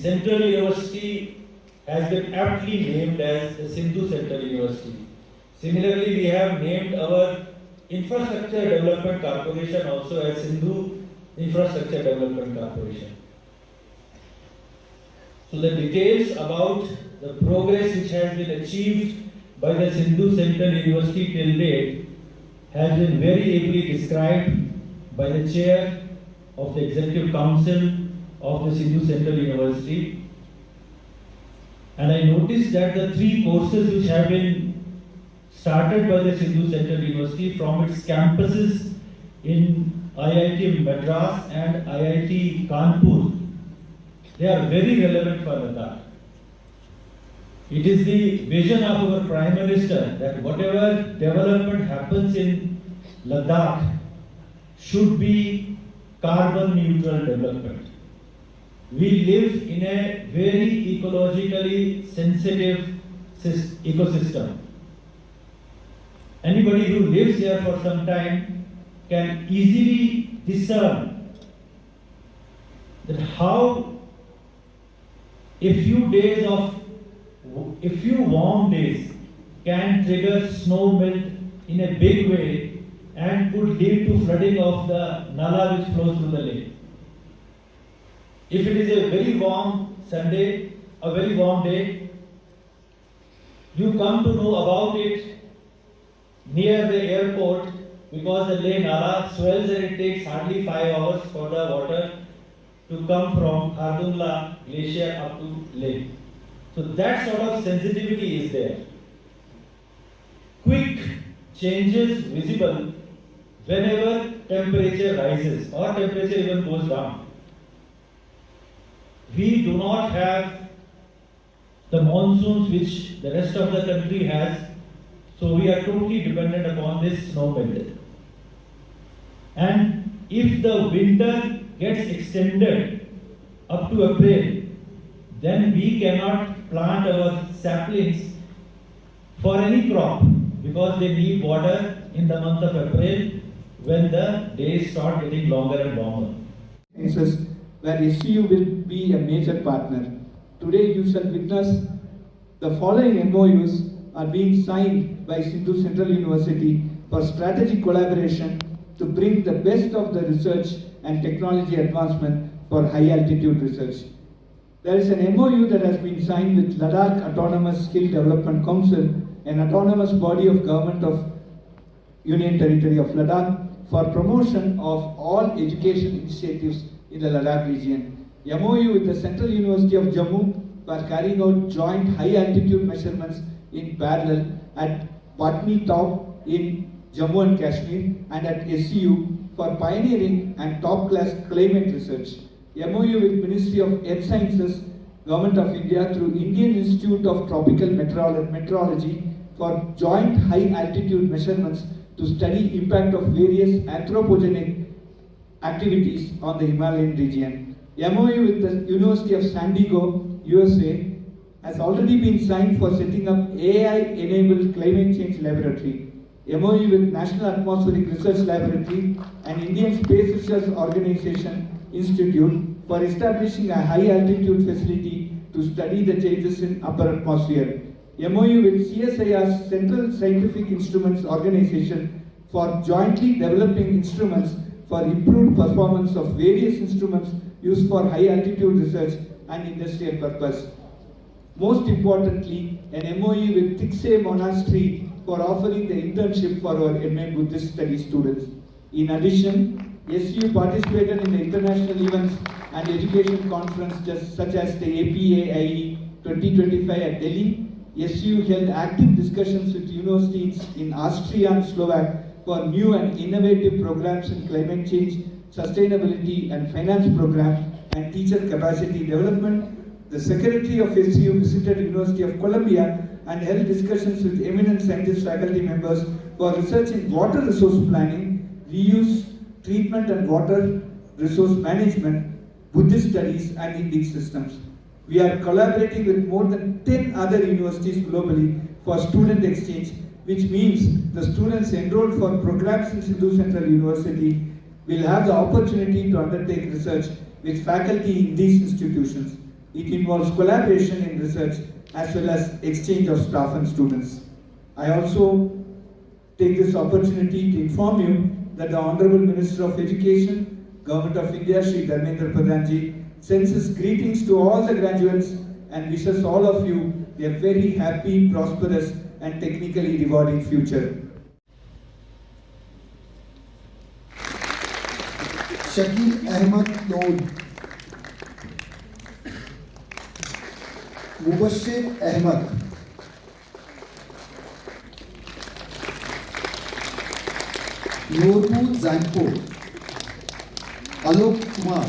Central University has been aptly named as the Sindhu Central University. Similarly, we have named our Infrastructure Development Corporation also as Sindhu Infrastructure Development Corporation. So the details about the progress which has been achieved by the Sindhu Central University till date has been very ably described by the chair of the Executive Council of the Sindhu Central University. And I noticed that the 3 courses which have been started by the Sindhu Central University from its campuses in IIT Madras and IIT Kanpur, they are very relevant for Ladakh. It is the vision of our Prime Minister that whatever development happens in Ladakh should be carbon neutral development. We live in a very ecologically sensitive ecosystem. Anybody who lives here for some time can easily discern that how a few warm days can trigger snow melt in a big way and could lead to flooding of the Nala which flows through the lake. If it is a very warm Sunday, a very warm day, you come to know about it near the airport because the lake Nala swells and it takes hardly 5 hours for the water to come from Khardungla glacier up to lake. So that sort of sensitivity is there. Quick changes visible whenever temperature rises or temperature even goes down. We do not have the monsoons which the rest of the country has, so we are totally dependent upon this snow melt. And if the winter gets extended up to April, then we cannot plant our saplings for any crop because they need water in the month of April when the days start getting longer and warmer. Where SCU will be a major partner. Today you shall witness the following MOUs are being signed by Sindhu Central University for strategic collaboration to bring the best of the research and technology advancement for high altitude research. There is an MOU that has been signed with Ladakh Autonomous Skill Development Council, an autonomous body of government of Union Territory of Ladakh, for promotion of all education initiatives in the Ladakh region. MOU with the Central University of Jammu for carrying out joint high altitude measurements in parallel at Patni Top in Jammu and Kashmir and at SCU for pioneering and top class climate research. MOU with Ministry of Earth Sciences, Government of India through Indian Institute of Tropical Meteorology for joint high altitude measurements to study impact of various anthropogenic activities on the Himalayan region. MOU with the University of San Diego, USA has already been signed for setting up AI-enabled climate change laboratory. MOU with National Atmospheric Research Laboratory and Indian Space Research Organization Institute for establishing a high-altitude facility to study the changes in upper atmosphere. MOU with CSIR's Central Scientific Instruments Organization for jointly developing instruments for improved performance of various instruments used for high-altitude research and industrial purpose. Most importantly, an MOU with Tikse Monastery for offering the internship for our MA Buddhist Studies students. In addition, SU participated in the international events and education conferences such as the APAIE 2025 at Delhi. SU held active discussions with universities in Austria and Slovak for new and innovative programs in climate change, sustainability and finance program and teacher capacity development. The Secretary of SU visited University of Columbia and held discussions with eminent scientist faculty members for research in water resource planning, reuse, treatment and water resource management, Buddhist studies and Indic systems. We are collaborating with more than 10 other universities globally for student exchange, which means the students enrolled for programs in Sindhu Central University will have the opportunity to undertake research with faculty in these institutions. It involves collaboration in research as well as exchange of staff and students. I also take this opportunity to inform you that the Honorable Minister of Education, Government of India, Shri Dharmendra Pradhanji, sends his greetings to all the graduates and wishes all of you a very happy, prosperous and technically rewarding future. Shakil Ahmad Noor, Mubashir Ahmad, Noorpur Zanpo, Alok Kumar,